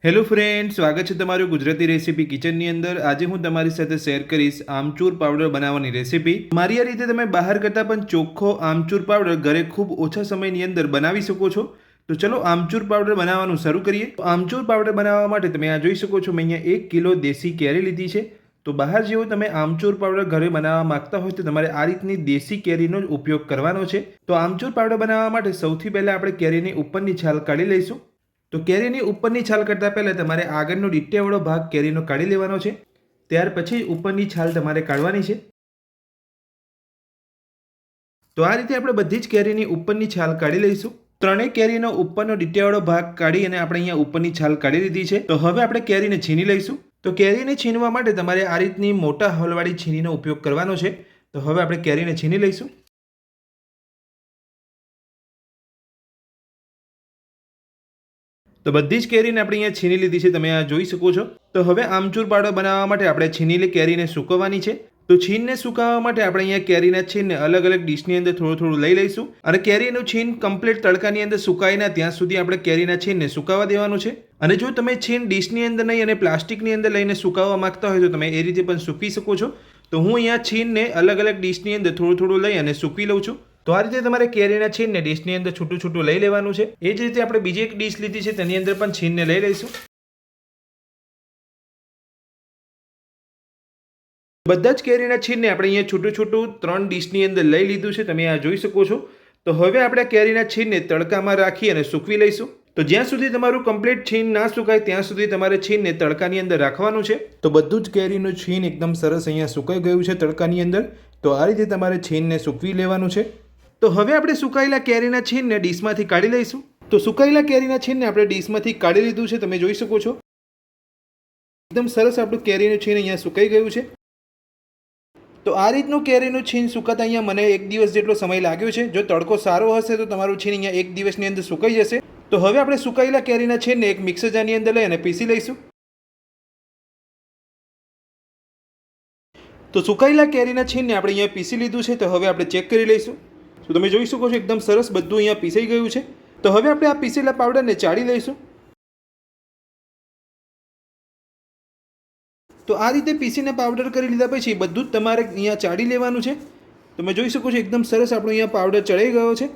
Hello friend, સ્વાગત છે તમારું ગુજરાતી રેસીપી કિચનની અંદર। આજે હું તમારી સાથે શેર કરીશ આમચૂર પાવડર બનાવવાની રેસીપી। મારી આ રીતે તમે બહાર કરતાં પણ ચોખ્ખો આમચૂર પાવડર ઘરે ખૂબ ઓછા સમયની અંદર બનાવી શકો છો। તો ચલો આમચૂર પાવડર બનાવવાનું શરૂ કરીએ। આમચૂર પાવડર બનાવવા માટે તમે આ જોઈ શકો છો, મેં અહીંયા 1 કિલો દેશી કેરી લીધી છે। તો બહાર જેવો તમે આમચૂર પાવડર ઘરે બનાવવા માંગતા હોય તો તમારે આ રીતની દેશી કેરીનો જ ઉપયોગ કરવાનો છે। તો આમચૂર પાવડર બનાવવા માટે સૌથી પહેલાં આપણે કેરીની ઉપરની છાલ કાઢી લઈશું। તો કેરીની ઉપરની છાલ કરતાં પહેલાં તમારે આગળનો ડીટેવાળો ભાગ કેરીનો કાઢી લેવાનો છે। ત્યાર પછી ઉપરની છાલ તમારે કાઢવાની છે। તો આ રીતે આપણે બધી જ કેરીની ઉપરની છાલ કાઢી લઈશું। ત્રણેય કેરીનો ઉપરનો ડીટેવાળો ભાગ કાઢી અને આપણે અહીંયા ઉપરની છાલ કાઢી લીધી છે। તો હવે આપણે કેરીને છીની લઈશું। તો કેરીને છીનવા માટે તમારે આ રીતની મોટા હલવાળી છીનીનો ઉપયોગ કરવાનો છે। તો હવે આપણે કેરીને છીની લઈશું। તો બધી જ કેરીને આપણે અહીંયા છીની લીધી છે, તમે આ જોઈ શકો છો। તો હવે આમચૂર પાવડર બનાવવા માટે આપણે છીનેલી કેરીને સૂકવવાની છે। તો છીનને સુકાવવા માટે આપણે અહીંયા કેરીના છીનને અલગ અલગ ડીશની અંદર થોડું થોડું લઈ લઈશું અને કેરીનું છીન કમ્પ્લીટ તડકાની અંદર સુકાય ના ત્યાં સુધી આપણે કેરીના છીનને સુકાવવા દેવાનું છે। અને જો તમે છીન ડીશની અંદર નહીં અને પ્લાસ્ટિકની અંદર લઈને સુકાવવા માંગતા હોય તો તમે એ રીતે પણ સૂકવી શકો છો। તો હું અહીંયા છીનને અલગ અલગ ડીશની અંદર થોડું થોડું લઈ અને સૂકવી લઉં છું। તો આ રીતે તમારે કેરીના છીનને ડીશની અંદર છૂટું છૂટું લઈ લેવાનું છે। એ જ રીતે આપણે બીજી એક ડીશ લીધી છે, તેની અંદર પણ છીનને લઈ લઈશું। બધા જ કેરીના છીનને આપણે અહીંયા છૂટું છૂટું 3 ડીશની અંદર લઈ લીધું છે, તમે આ જોઈ શકો છો। તો હવે આપણે કેરીના છીનને તડકામાં રાખી અને સૂકવી લઈશું। તો જ્યાં સુધી તમારું કમ્પ્લીટ છીન ના સુકાય ત્યાં સુધી તમારે છીનને તડકાની અંદર રાખવાનું છે। તો બધું જ કેરીનું છીન એકદમ સરસ અહીંયા સુકાઈ ગયું છે તડકાની અંદર। તો આ રીતે તમારે છીનને સૂકવી લેવાનું છે। તો હવે આપણે સુકાયેલા કેરીના છીનને ડીશમાંથી કાઢી લઈશું। તો સુકાયેલા કેરીના છીનને આપણે ડીશમાંથી કાઢી લીધું છે, તમે જોઈ શકો છો। એકદમ સરસ આપણું કેરીનું છીન અહીંયા સુકાઈ ગયું છે। તો આ રીતનું કેરીનું છીન સુકાતા અહીંયા મને 1 દિવસ જેટલો સમય લાગ્યો છે। જો તડકો સારો હશે તો તમારું છીન અહીંયા 1 દિવસની અંદર સુકાઈ જશે। તો હવે આપણે સુકાયેલા કેરીના છીનને એક મિક્સર જારની અંદર લઈ અને પીસી લઈશું। તો સુકાયેલા કેરીના છીનને આપણે અહીંયા પીસી લીધું છે। તો હવે આપણે ચેક કરી લઈશું। તો તમે જોઈ શકો છો એકદમ સરસ બધું અહીંયા પીસાઈ ગયું છે। તો હવે આપણે આ પીસેલા પાવડરને ચાળી લઈશું। તો આ રીતે પીસીને પાવડર કરી લીધા પછી બધું જ તમારે અહીંયા ચાળી લેવાનું છે। તમે જોઈ શકો છો એકદમ સરસ આપણો અહીંયા પાવડર ચડાઈ ગયો છે।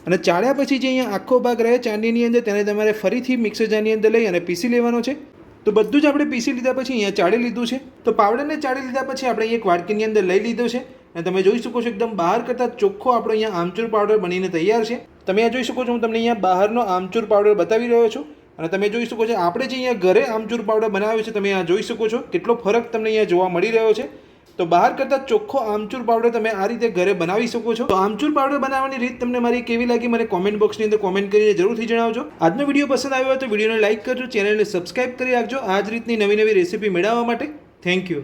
અને ચાળ્યા પછી જે અહીંયા આખો ભાગ રહે ચાંદીની અંદર તેને તમારે ફરીથી મિક્સર જારની અંદર લઈ અને પીસી લેવાનો છે। તો બધું જ આપણે પીસી લીધા પછી અહીંયા ચાળી લીધું છે। તો પાવડરને ચાળી લીધા પછી આપણે એક વાડકીની અંદર લઈ લીધો છે અને તમે જોઈ શકો છો એકદમ બહાર કરતાં ચોખ્ખો આપણો અહીંયા આમચૂર પાવડર બનીને તૈયાર છે। તમે આ જોઈ શકો છો, હું તમને અહીંયા બહારનો આમચૂર પાવડર બતાવી રહ્યો છું અને તમે જોઈ શકો છો આપણે જે અહીંયા ઘરે આમચૂર પાવડર બનાવ્યો છે, તમે આ જોઈ શકો છો કેટલો ફરક તમને અહીંયા જોવા મળી રહ્યો છે। તો બહાર કરતાં ચોખ્ખો આમચૂર પાવડર તમે આ રીતે ઘરે બનાવી શકો છો। તો આમચૂર પાવડર બનાવવાની રીત તમને મારી કેવી લાગી મને કોમેન્ટ બોક્સની અંદર કોમેન્ટ કરીને જરૂરથી જણાવજો। આજનો વિડીયો પસંદ આવ્યો હોય તો વિડીયોને લાઇક કરજો, ચેનલને સબસ્ક્રાઇબ કરી રાખજો આ જ રીતની નવી નવી રેસીપી મેળવવા માટે। Thank you.